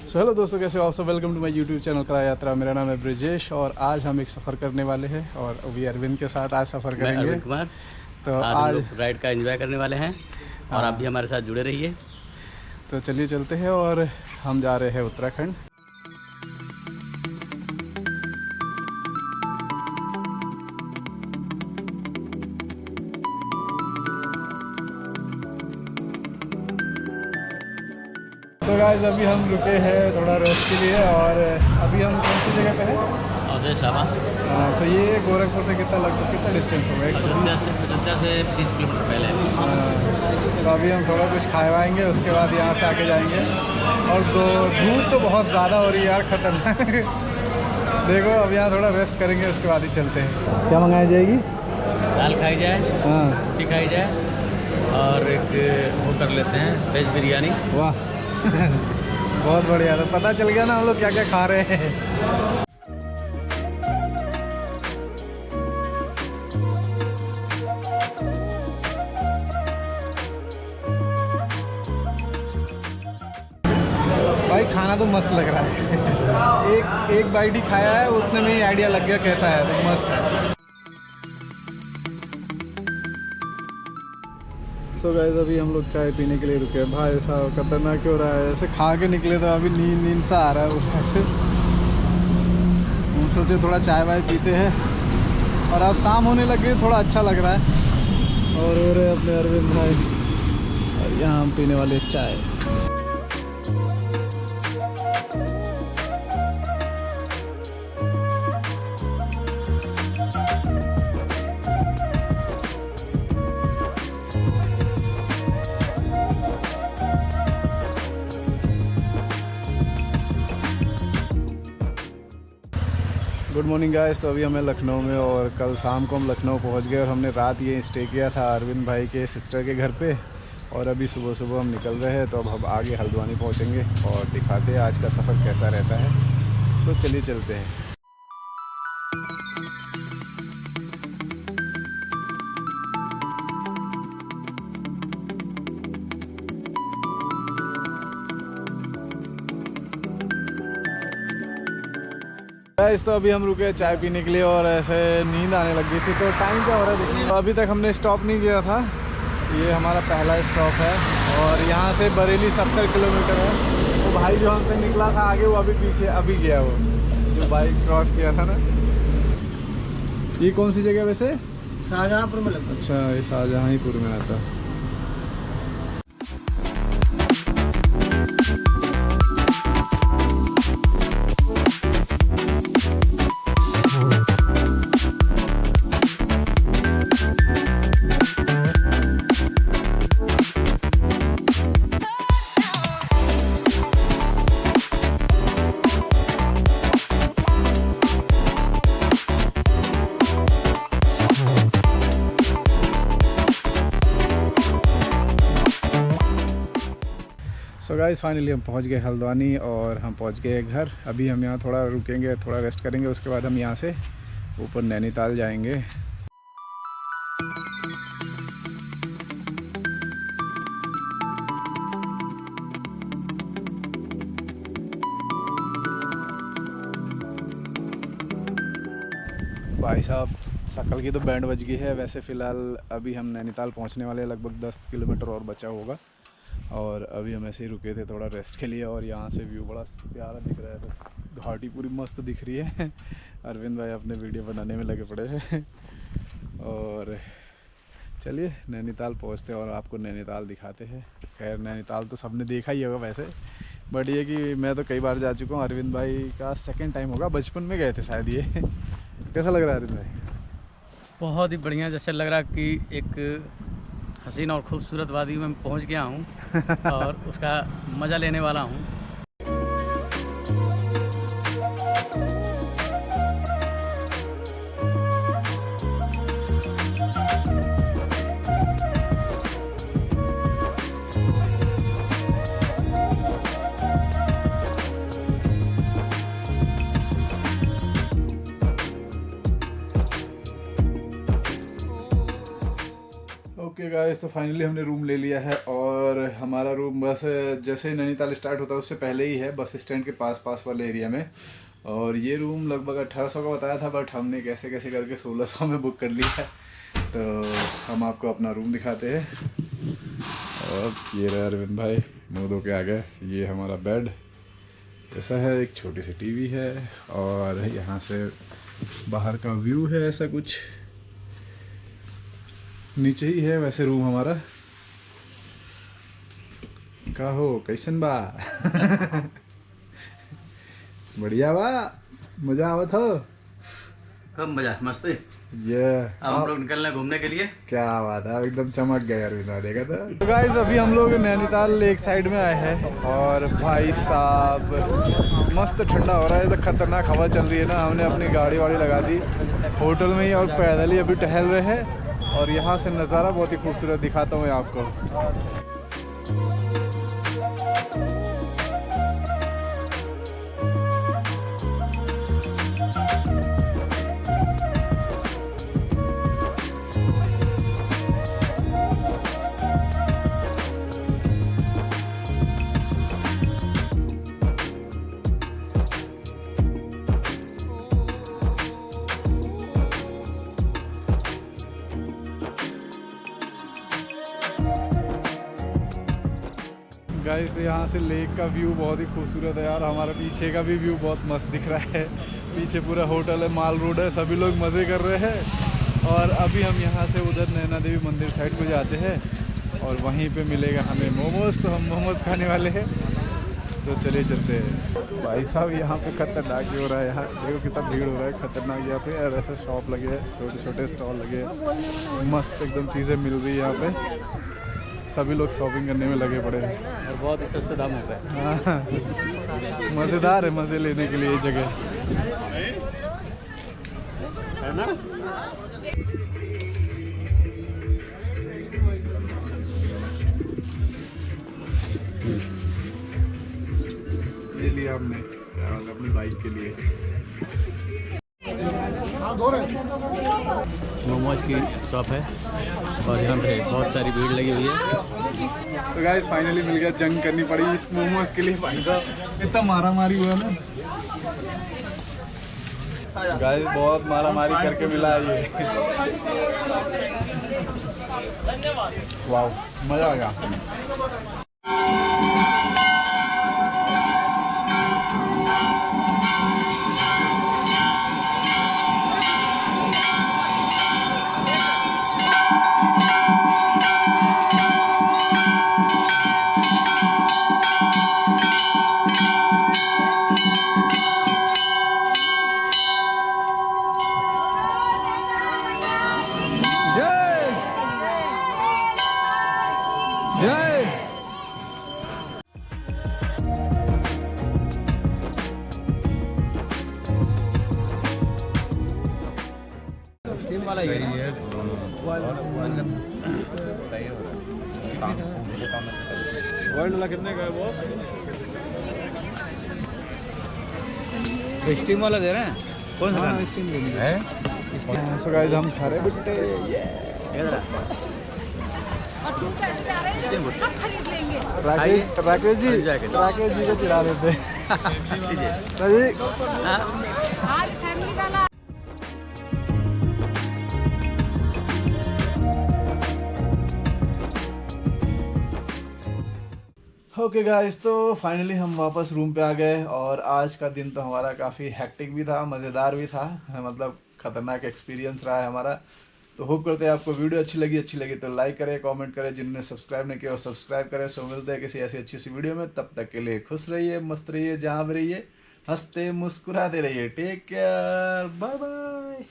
So hello दोस्तों, कैसे हो आप सब। Welcome to my YouTube channel करा यात्रा। मेरा नाम है ब्रिजेश और आज हम एक सफ़र करने वाले हैं और अभी अरविंद के साथ आज सफ़र करेंगे। अरविंद कुमार। तो आज हम लोग राइड का एंजॉय करने वाले हैं और आप भी हमारे साथ जुड़े रहिए। तो चलिए चलते हैं और हम जा रहे हैं उत्तराखंड। तो गाइस अभी हम रुके हैं थोड़ा रेस्ट के लिए और अभी हम कौन सी जगह पे हैं? अवधेश ढाबा। तो ये गोरखपुर से लगभग कितना डिस्टेंस होगा? अयोध्या से 30 किलोमीटर पहले। तो अभी हम थोड़ा कुछ खाएवाएंगे, उसके बाद यहाँ से आके जाएंगे। और धूप तो बहुत ज़्यादा हो रही है यार, खतरनाक। देखो अब यहाँ थोड़ा रेस्ट करेंगे, उसके बाद ही चलते हैं। क्या मंगाई जाएगी? दाल खाई जाए, हाँ, रोटी खाई जाए और एक वो कर लेते हैं वेज बिरयानी। वाह बहुत बढ़िया। तो पता चल गया ना हम लोग क्या क्या खा रहे हैं। भाई खाना तो मस्त लग रहा है। एक बाइट ही खाया है, उतने में ही आइडिया लग गया कैसा है। तो मस्त है। सो गाइस अभी हम लोग चाय पीने के लिए रुके हैं। भाई साहब खतरनाक हो रहा है। ऐसे खा के निकले तो अभी नींद सा आ रहा है ऊपर से। हम सोचे थोड़ा चाय वाय पीते हैं और अब शाम होने लग गई, थोड़ा अच्छा लग रहा है। और हो रहे अपने अरविंद भाई और यहाँ हम पीने वाले चाय। Good morning guys. तो अभी हमें लखनऊ में और कल शाम को हम लखनऊ पहुंच गए और हमने रात ये स्टे किया था अरविंद भाई के सिस्टर के घर पे। और अभी सुबह सुबह हम निकल रहे हैं। तो अब हम आगे हल्द्वानी पहुंचेंगे और दिखाते हैं आज का सफ़र कैसा रहता है। तो चलिए चलते हैं। गाइस तो अभी हम रुके चाय पीने के लिए और ऐसे नींद आने लग गई थी। तो टाइम क्या हो रहा है देखिए। तो अभी तक हमने स्टॉप नहीं किया था। ये हमारा पहला स्टॉप है और यहाँ से बरेली 70 किलोमीटर है। तो भाई जो हमसे निकला था आगे, वो अभी पीछे अभी गया, वो जो बाइक क्रॉस किया था ना। ये कौन सी जगह वैसे? शाहजहाँपुर में लगता है। अच्छा, ये शाहजहाँपुर में आता है। सो गाइस फाइनली हम पहुंच गए हल्द्वानी और हम पहुंच गए घर। अभी हम यहाँ थोड़ा रुकेंगे, थोड़ा रेस्ट करेंगे, उसके बाद हम यहाँ से ऊपर नैनीताल जाएंगे। भाई साहब शकल की तो बैंड बज गई है। वैसे फ़िलहाल अभी हम नैनीताल पहुँचने वाले हैं, लगभग 10 किलोमीटर और बचा होगा। और अभी हम ऐसे ही रुके थे थोड़ा रेस्ट के लिए और यहाँ से व्यू बड़ा प्यारा दिख रहा है। बस घाटी पूरी मस्त दिख रही है। अरविंद भाई अपने वीडियो बनाने में लगे पड़े हैं। और चलिए नैनीताल पहुँचते हैं और आपको नैनीताल दिखाते हैं। खैर नैनीताल तो सबने देखा ही होगा वैसे, बट ये कि मैं तो कई बार जा चुका हूँ। अरविंद भाई का सेकंड टाइम होगा, बचपन में गए थे शायद ये। कैसा लग रहा है अरविंद भाई? बहुत ही बढ़िया। जैसे लग रहा कि एक हसीन और खूबसूरत वादी में पहुंच गया हूं और उसका मज़ा लेने वाला हूं। ओके गाइस, तो फाइनली हमने रूम ले लिया है और हमारा रूम बस जैसे ही नैनीताल स्टार्ट होता है उससे पहले ही है, बस स्टैंड के पास वाले एरिया में। और ये रूम लगभग 1800 का बताया था, बट हमने कैसे कैसे करके 1600 में बुक कर लिया है। तो हम आपको अपना रूम दिखाते हैं। और ये रहा अरविंद भाई मुँह धो के आ गए। ये हमारा बेड ऐसा है, एक छोटी सी टीवी है और यहाँ से बाहर का व्यू है ऐसा कुछ। नीचे ही है वैसे रूम हमारा। का हो कैसन बा? बढ़िया बा, मजा आवत हो? कब मजा, मस्त है। ये अब हम लोग निकल रहे हैं घूमने के लिए। क्या बात है, एकदम चमक गया यार बिना देखा तो गाइस अभी हम लोग नैनीताल लेक साइड में आए हैं और भाई साहब मस्त ठंडा हो रहा है। तो खतरनाक हवा चल रही है ना। हमने अपनी गाड़ी वाड़ी लगा दी होटल में ही और पैदल ही अभी टहल रहे हैं। और यहाँ से नज़ारा बहुत ही खूबसूरत दिखाता हूँ मैं आपको। गाइस यहाँ से लेक का व्यू बहुत ही खूबसूरत है यार। हमारे पीछे का भी व्यू बहुत मस्त दिख रहा है। पीछे पूरा होटल है, माल रोड है, सभी लोग मज़े कर रहे हैं। और अभी हम यहाँ से उधर नैना देवी मंदिर साइड को जाते हैं और वहीं पे मिलेगा हमें मोमोज। तो हम मोमोज खाने वाले हैं, तो चलिए चलते हैं। भाई साहब यहाँ पे खतरनाक ही हो रहा है। यहाँ देखो कितना भीड़ हो रहा है, खतरनाक। यहाँ पे ऐसे शॉप लगे हैं, छोटे छोटे स्टॉल लगे हैं, मस्त एकदम चीज़ें मिल रही है यहाँ पे। सभी लोग शॉपिंग करने में लगे पड़े हैं और बहुत ही सस्ते दामों पे। हाँ, मज़ेदार है मज़े लेने के लिए ये जगह है ना। ये लिया हमने अपनी बाइक के लिए। मोमोज की शॉप है और यहाँ पे बहुत सारी भीड़ लगी हुई है। तो गाइस फाइनली मिल गया। जंग करनी पड़ी इस मोमोज के लिए। भाई साहब इतना मारा मारी हुआ ना गाइस, बहुत मारा मारी करके मिला है ये। वाह, मजा आ गया। जय स्टीम वाला ही है। वर्ल्ड वाला कितने का है वो? स्टीम वाला दे रहे हैं। कौन सा स्टीम है? सो गाइस हम खा रहे बिट्टे। राकेश जी को चिढ़ा देते। ओके गाइस, तो फाइनली हम वापस रूम पे आ गए और आज का दिन तो हमारा काफ़ी हेक्टिक भी था, मज़ेदार भी था। मतलब खतरनाक एक्सपीरियंस रहा है हमारा। तो होप करते हैं आपको वीडियो अच्छी लगी तो लाइक करें, कमेंट करें। जिन्होंने सब्सक्राइब नहीं किया वो सब्सक्राइब करें। सो मिलते हैं किसी ऐसी अच्छी सी वीडियो में। तब तक के लिए खुश रहिए, मस्त रहिए, जहाँ भी रहिए, हंसते मुस्कुराते रहिए। Take care, bye bye.